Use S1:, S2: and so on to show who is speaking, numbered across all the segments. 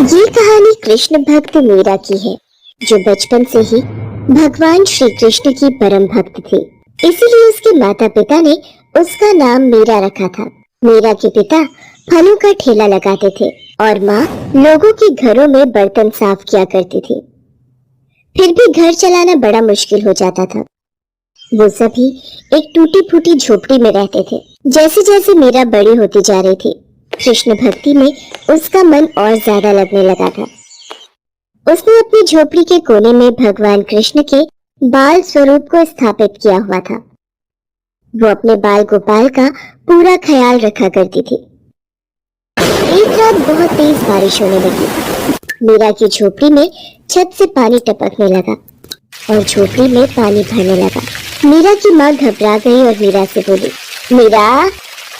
S1: ये कहानी कृष्ण भक्त मीरा की है, जो बचपन से ही भगवान श्री कृष्ण की परम भक्त थी। इसीलिए उसके माता पिता ने उसका नाम मीरा रखा था। मीरा के पिता फलों का ठेला लगाते थे और माँ लोगों के घरों में बर्तन साफ किया करती थी। फिर भी घर चलाना बड़ा मुश्किल हो जाता था। वो सभी एक टूटी फूटी झोपड़ी में रहते थे। जैसे जैसे मीरा बड़ी होती जा रही थी, कृष्ण भक्ति में उसका मन और ज्यादा लगने लगा था। उसने अपनी झोपड़ी के कोने में भगवान कृष्ण के बाल स्वरूप को स्थापित किया हुआ था। वो अपने बाल गोपाल का पूरा ख्याल रखा करती थी। एक रात बहुत तेज बारिश होने लगी। मीरा की झोपड़ी में छत से पानी टपकने लगा और झोपड़ी में पानी भरने लगा। मीरा की माँ घबरा गई और मीरा से बोली, मीरा,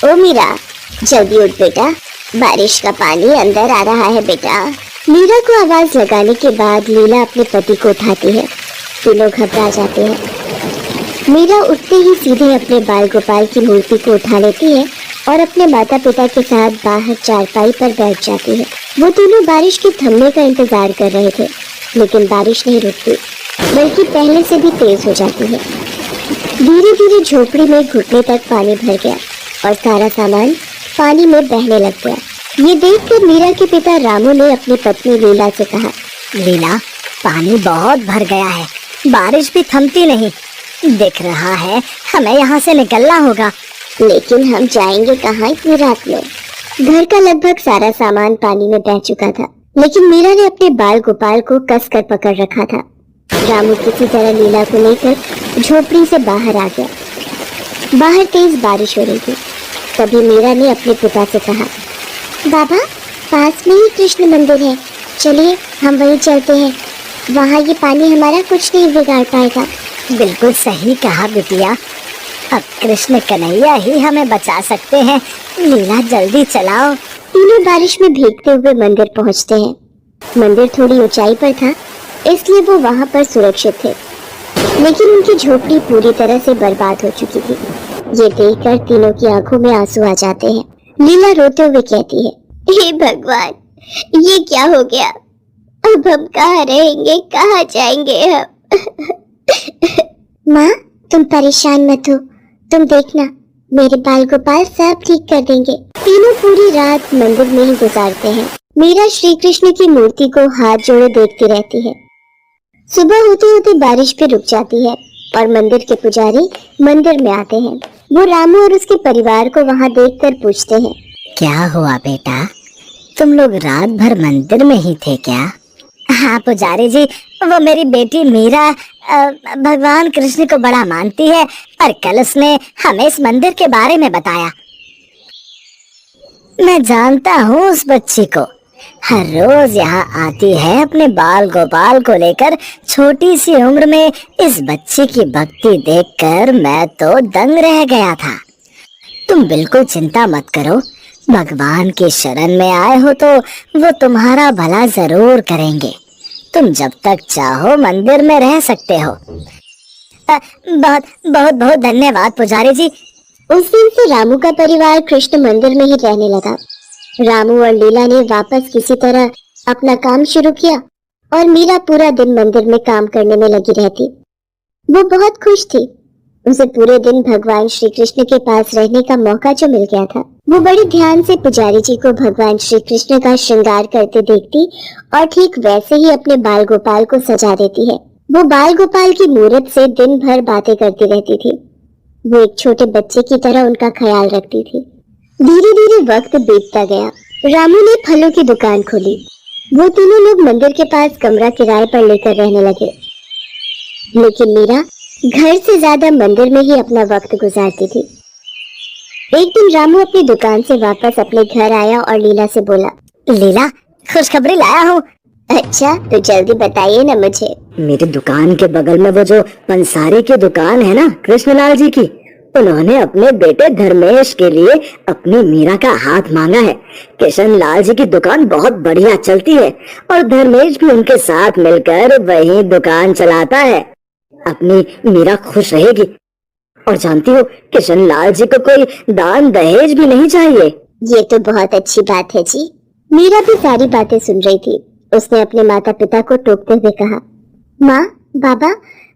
S1: ओ मीरा, जल्दी उठ बेटा, बारिश का पानी अंदर आ रहा है बेटा। मीरा को आवाज लगाने के बाद लीला अपने पति को उठाती है। तीनों घबरा जाते हैं। मीरा उठते ही सीधे अपने बाल गोपाल की मूर्ति को उठा लेती है और अपने माता पिता के साथ बाहर चारपाई पर बैठ जाती है। वो तीनों बारिश के थमने का इंतजार कर रहे थे, लेकिन बारिश नहीं रुकती, बल्कि पहले से भी तेज हो जाती है। धीरे धीरे झोपड़ी में घुटने तक पानी भर गया और सारा सामान पानी में बहने लग गया। ये देखकर मीरा के पिता रामू ने अपनी पत्नी लीला से कहा,
S2: लीला, पानी बहुत भर गया है, बारिश भी थमती नहीं। दिख रहा है हमें यहाँ से निकलना होगा।
S1: लेकिन हम जाएंगे कहाँ इतनी रात में? घर का लगभग सारा सामान पानी में बह चुका था, लेकिन मीरा ने अपने बाल गोपाल को कसकर पकड़ रखा था। रामू किसी तरह लीला को लेकर झोपड़ी से बाहर आ गया। बाहर तेज बारिश हो रही थी। तभी मीरा ने अपने पिता से कहा, बाबा, पास में ही कृष्ण मंदिर है, चलिए हम वहीं चलते हैं। वहाँ ये पानी हमारा कुछ नहीं बिगाड़ पाएगा।
S2: बिल्कुल सही कहा बिटिया, अब कृष्ण कन्हैया ही हमें बचा सकते हैं। लीला, जल्दी चलाओ।
S1: तीनों बारिश में भीगते हुए मंदिर पहुँचते हैं। मंदिर थोड़ी ऊंचाई पर था, इसलिए वो वहाँ पर सुरक्षित थे, लेकिन उनकी झोपड़ी पूरी तरह से बर्बाद हो चुकी थी। ये देखकर तीनों की आंखों में आंसू आ जाते हैं। लीला रोते हुए कहती है, हे भगवान, ये क्या हो गया? अब हम कहाँ रहेंगे, कहाँ जाएंगे हम? माँ, तुम परेशान मत हो, तुम देखना, मेरे बाल गोपाल सब ठीक कर देंगे। तीनों पूरी रात मंदिर में ही गुजारते हैं। मीरा श्री कृष्ण की मूर्ति को हाथ जोड़े देखती रहती है। सुबह होते होते बारिश भी रुक जाती है और मंदिर के पुजारी मंदिर में आते हैं। वो रामू और उसके परिवार को वहाँ देखकर पूछते हैं,
S2: क्या हुआ बेटा, तुम लोग रात भर मंदिर में ही थे क्या? हाँ पुजारी जी, वो मेरी बेटी मीरा भगवान कृष्ण को बड़ा मानती है और कल उसने हमें इस मंदिर के बारे में बताया। मैं जानता हूँ उस बच्ची को, हर रोज यहाँ आती है अपने बाल गोपाल को लेकर। छोटी सी उम्र में इस बच्ची की भक्ति देखकर मैं तो दंग रह गया था। तुम बिल्कुल चिंता मत करो, भगवान की शरण में आए हो तो वो तुम्हारा भला जरूर करेंगे। तुम जब तक चाहो मंदिर में रह सकते हो। बहुत बहुत बहुत धन्यवाद पुजारी जी।
S1: उस दिन से रामू का परिवार कृष्ण मंदिर में ही रहने लगा। रामू और लीला ने वापस किसी तरह अपना काम शुरू किया और मीरा पूरा दिन मंदिर में काम करने में लगी रहती। वो बहुत खुश थी। उसे पूरे दिन भगवान श्री कृष्ण के पास रहने का मौका जो मिल गया था। वो बड़ी ध्यान से पुजारी जी को भगवान श्री कृष्ण का श्रृंगार करते देखती और ठीक वैसे ही अपने बाल गोपाल को सजा देती है। वो बाल गोपाल की मूर्त से दिन भर बातें करती रहती थी। वो एक छोटे बच्चे की तरह उनका ख्याल रखती थी। धीरे धीरे वक्त बीतता गया। रामू ने फलों की दुकान खोली। वो तीनों लोग मंदिर के पास कमरा किराए पर लेकर रहने लगे, लेकिन मीरा घर से ज्यादा मंदिर में ही अपना वक्त गुजारती थी। एक दिन रामू अपनी दुकान से वापस अपने घर आया और लीला से बोला,
S2: लीला, खुशखबरी लाया हूँ।
S1: अच्छा, तो जल्दी बताइए ना मुझे।
S2: मेरी दुकान के बगल में वो जो पंसारी की दुकान है ना, कृष्णलाल जी की, उन्होंने अपने बेटे धर्मेश के लिए अपनी मीरा का हाथ मांगा है। कृष्णलाल जी की दुकान बहुत बढ़िया चलती है और धर्मेश भी उनके साथ मिलकर वही दुकान चलाता है। अपनी मीरा खुश रहेगी। और जानती हो, कृष्णलाल जी को कोई दान दहेज भी नहीं चाहिए।
S1: ये तो बहुत अच्छी बात है जी। मीरा भी सारी बातें सुन रही थी। उसने अपने माता पिता को टोकते हुए कहा, माँ, बाबा,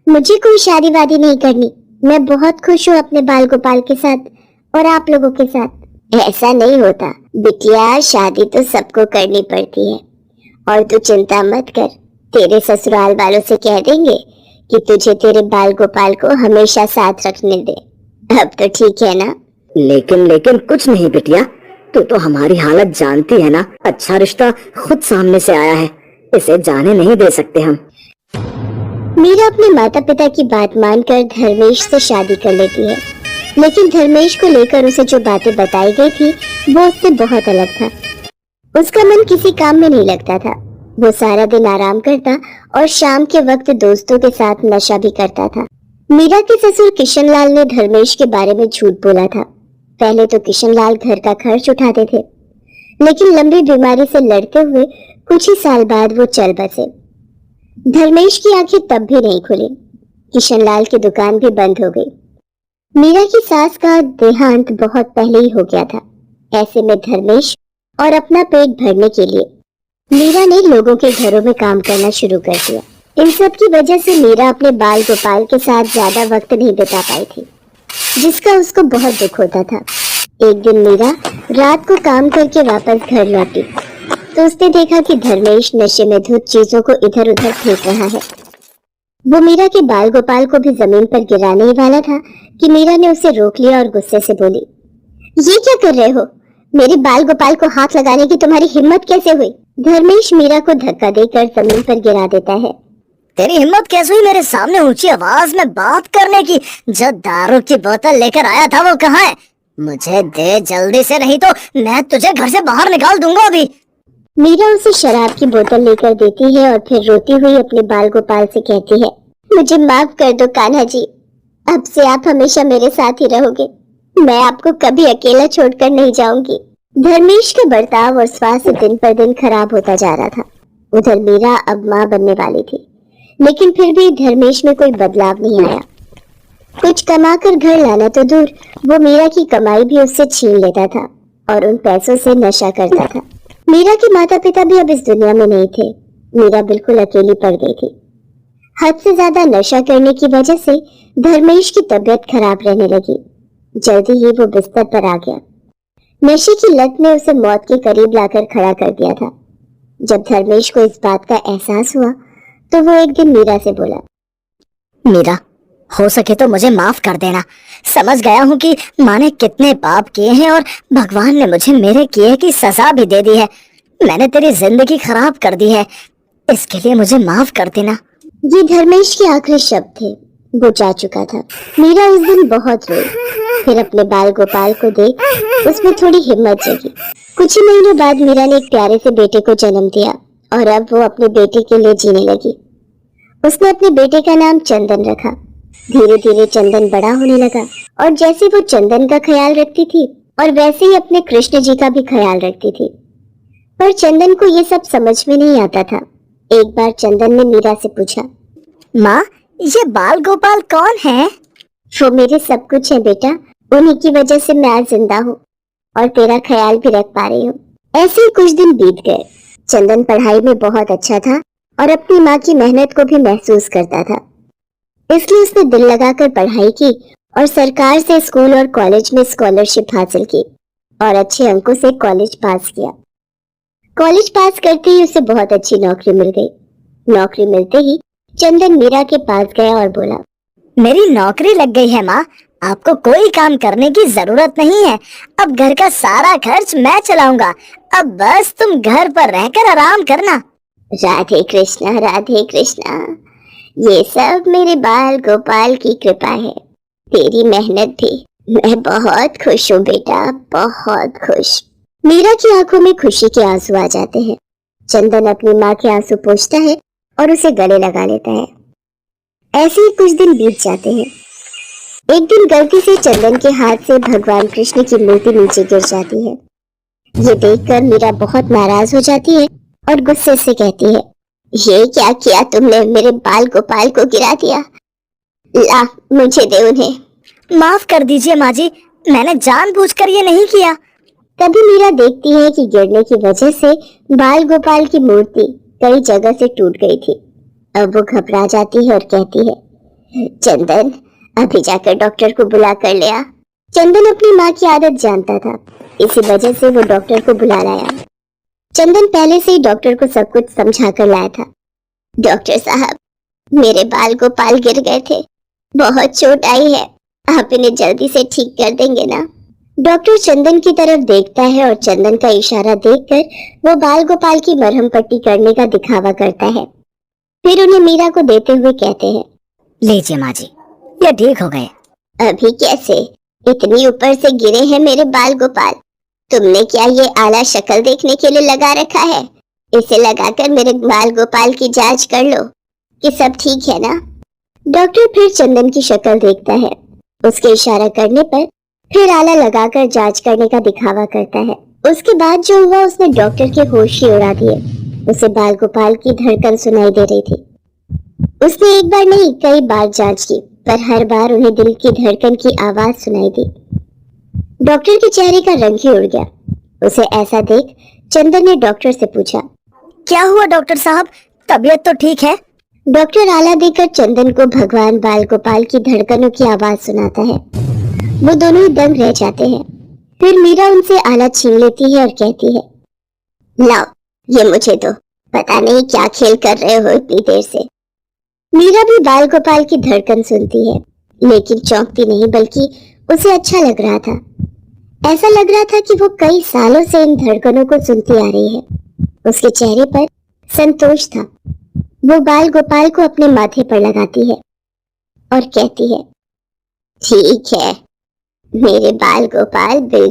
S1: मुझे कोई शादी वादी नहीं करनी। मैं बहुत खुश हूँ अपने बाल गोपाल के साथ और आप लोगों के साथ। ऐसा नहीं होता बिटिया, शादी तो सबको करनी पड़ती है। और तू चिंता मत कर, तेरे ससुराल वालों से कह देंगे कि तुझे तेरे बाल गोपाल को हमेशा साथ रखने दे। अब तो ठीक है ना?
S2: लेकिन कुछ नहीं बिटिया, तू तो हमारी हालत जानती है ना। अच्छा रिश्ता खुद सामने से आया है, इसे जाने नहीं दे सकते हम।
S1: मीरा अपने माता पिता की बात मानकर धर्मेश से शादी कर लेती है। लेकिन धर्मेश को लेकर उसे जो बातें बताई गई थी वो उससे बहुत अलग था। उसका मन किसी काम में नहीं लगता था। वो सारा दिन आराम करता और शाम के वक्त दोस्तों के साथ नशा भी करता था। मीरा के ससुर किशनलाल ने धर्मेश के बारे में झूठ बोला था। पहले तो किशनलाल घर का खर्च उठाते थे, लेकिन लंबी बीमारी से लड़ते हुए कुछ ही साल बाद वो चल बसे। धर्मेश की आंखें तब भी नहीं खुली। किशनलाल की दुकान भी बंद हो गई। मीरा की सास का देहांत बहुत पहले ही हो गया था। ऐसे में धर्मेश और अपना पेट भरने के लिए मीरा ने लोगों के घरों में काम करना शुरू कर दिया। इन सब की वजह से मीरा अपने बाल गोपाल के साथ ज्यादा वक्त नहीं बिता पाई थी, जिसका उसको बहुत दुख होता था। एक दिन मीरा रात को काम करके वापस घर लौटी तो उसने देखा कि धर्मेश नशे में धुत चीजों को इधर उधर फेंक रहा है। वो मीरा के बाल गोपाल को भी जमीन पर गिराने ही वाला था कि मीरा ने उसे रोक लिया और गुस्से से बोली, ये क्या कर रहे हो? मेरे बाल गोपाल को हाथ लगाने की तुम्हारी हिम्मत कैसे हुई? धर्मेश मीरा को धक्का देकर जमीन पर गिरा देता है।
S2: तेरी हिम्मत कैसे हुई मेरे सामने ऊंची आवाज में बात करने की? जो दारू की बोतल लेकर आया था वो कहाँ है? मुझे दे जल्दी से, नहीं तो मैं तुझे घर से बाहर निकाल दूंगा अभी।
S1: मीरा उसे शराब की बोतल लेकर देती है और फिर रोती हुई अपने बाल गोपाल से कहती है, मुझे माफ कर दो कान्हा जी, अब से आप हमेशा मेरे साथ ही रहोगे। मैं आपको कभी अकेला छोड़कर नहीं जाऊंगी। धर्मेश का बर्ताव और स्वास्थ्य दिन पर दिन खराब होता जा रहा था। उधर मीरा अब माँ बनने वाली थी, लेकिन फिर भी धर्मेश में कोई बदलाव नहीं आया। कुछ कमाकर घर लाना तो दूर, वो मीरा की कमाई भी उससे छीन लेता था और उन पैसों से नशा करता था। मीरा के माता पिता भी अब इस दुनिया में नहीं थे। मीरा बिल्कुल अकेली पड़ गई थी। हद से ज्यादा नशा करने की वजह से धर्मेश की तबीयत खराब रहने लगी। जल्दी ही वो बिस्तर पर आ गया। नशे की लत ने उसे मौत के करीब लाकर खड़ा कर दिया था। जब धर्मेश को इस बात का एहसास हुआ तो वो एक दिन मीरा से बोला,
S2: मीरा, हो सके तो मुझे माफ कर देना। समझ गया हूँ कि माँ ने कितने पाप किए हैं और भगवान ने मुझे मेरे किए की सजा भी दे दी है। मैंने तेरी जिंदगी खराब कर दी है, इसके लिए मुझे माफ कर देना।
S1: ये धर्मेश के आखिरी शब्द थे। वो जा चुका था। मीरा उस दिन बहुत रोई। फिर अपने बाल गोपाल को देख उसमें थोड़ी हिम्मत जगी। कुछ ही महीनों बाद मीरा ने एक प्यारे से बेटे को जन्म दिया और अब वो अपने बेटे के लिए जीने लगी। उसने अपने बेटे का नाम चंदन रखा। धीरे धीरे चंदन बड़ा होने लगा और जैसे वो चंदन का ख्याल रखती थी और वैसे ही अपने कृष्ण जी का भी ख्याल रखती थी। पर चंदन को ये सब समझ में नहीं आता था। एक बार चंदन ने मीरा से पूछा,
S2: माँ, ये बाल गोपाल कौन है?
S1: वो मेरे सब कुछ है बेटा, उन्हीं की वजह से मैं आज जिंदा हूँ और तेरा ख्याल भी रख पा रही हूँ। ऐसे ही कुछ दिन बीत गए। चंदन पढ़ाई में बहुत अच्छा था और अपनी माँ की मेहनत को भी महसूस करता था, इसलिए उसने दिल लगाकर पढ़ाई की और सरकार से स्कूल और कॉलेज में स्कॉलरशिप हासिल की और अच्छे अंकों से कॉलेज पास किया। कॉलेज पास करते ही उसे बहुत अच्छी नौकरी मिल गई। नौकरी मिलते ही चंदन मीरा के पास गया और बोला,
S2: मेरी नौकरी लग गई है माँ, आपको कोई काम करने की जरूरत नहीं है। अब घर का सारा खर्च मैं चलाऊंगा। अब बस तुम घर पर रहकर आराम करना।
S1: राधे कृष्णा, राधे कृष्णा। ये सब मेरे बाल गोपाल की कृपा है, तेरी मेहनत भी। मैं बहुत खुश हूँ बेटा, बहुत खुश। मीरा की आंखों में खुशी के आंसू आ जाते हैं। चंदन अपनी माँ के आंसू पोंछता है और उसे गले लगा लेता है। ऐसे ही कुछ दिन बीत जाते हैं। एक दिन गलती से चंदन के हाथ से भगवान कृष्ण की मूर्ति नीचे गिर जाती है। ये देखकर मीरा बहुत नाराज हो जाती है और गुस्से से कहती है, ये क्या किया तुमने? मेरे बाल गोपाल को गिरा दिया। ला, मुझे दे उन्हें।
S2: माफ कर दीजिए माँ जी, मैंने जानबूझकर ये नहीं किया।
S1: तभी मीरा देखती है कि गिरने की वजह से बाल गोपाल की मूर्ति कई जगह से टूट गई थी। अब वो घबरा जाती है और कहती है, चंदन अभी जाकर डॉक्टर को बुला कर ले आ। चंदन अपनी माँ की आदत जानता था, इसी वजह से वो डॉक्टर को बुला लाया। चंदन पहले से ही डॉक्टर को सब कुछ समझा कर लाया था। डॉक्टर साहब, मेरे बाल गोपाल गिर गए थे, बहुत चोट आई है, आप इन्हें जल्दी से ठीक कर देंगे ना? डॉक्टर चंदन की तरफ देखता है और चंदन का इशारा देखकर वो बाल गोपाल की मरहम पट्टी करने का दिखावा करता है। फिर उन्हें मीरा को देते हुए कहते हैं,
S2: लीजिए माँ जी, ये ठीक हो गए।
S1: अभी कैसे? इतनी ऊपर से गिरे हैं मेरे बाल गोपाल। तुमने क्या ये आला शक्ल देखने के लिए लगा रखा है? इसे लगाकर मेरे बाल गोपाल की जांच कर लो कि सब ठीक है ना? डॉक्टर फिर चंदन की शक्ल देखता है, उसके इशारा करने पर फिर आला लगाकर जांच करने का दिखावा करता है। उसके बाद जो हुआ उसने डॉक्टर के होश ही उड़ा दिए। उसे बाल गोपाल की धड़कन सुनाई दे रही थी। उसने एक बार नहीं कई बार जांच की, पर हर बार उन्हें दिल की धड़कन की आवाज सुनाई दी। डॉक्टर के चेहरे का रंग ही उड़ गया। उसे ऐसा देख चंदन ने डॉक्टर से पूछा,
S2: क्या हुआ डॉक्टर साहब, तबीयत तो ठीक है?
S1: डॉक्टर आला देकर चंदन को भगवान बाल गोपाल की धड़कनों की आवाज सुनाता है। वो दोनों ही दंग रह जाते हैं। फिर मीरा उनसे आला छीन लेती है और कहती है, लाओ ये मुझे दो, पता नहीं क्या खेल कर रहे हो इतनी देर से। मीरा भी बाल गोपाल की धड़कन सुनती है, लेकिन चौंकती नहीं, बल्कि उसे अच्छा लग रहा था। ऐसा लग रहा था कि वो कई सालों से इन धड़कनों को सुनती आ रही है। उसके चेहरे पर संतोष था। वो बाल गोपाल को अपने माथे पर लगाती है और कहती है, ठीक है, मेरे बाल गोपाल बिल्कुल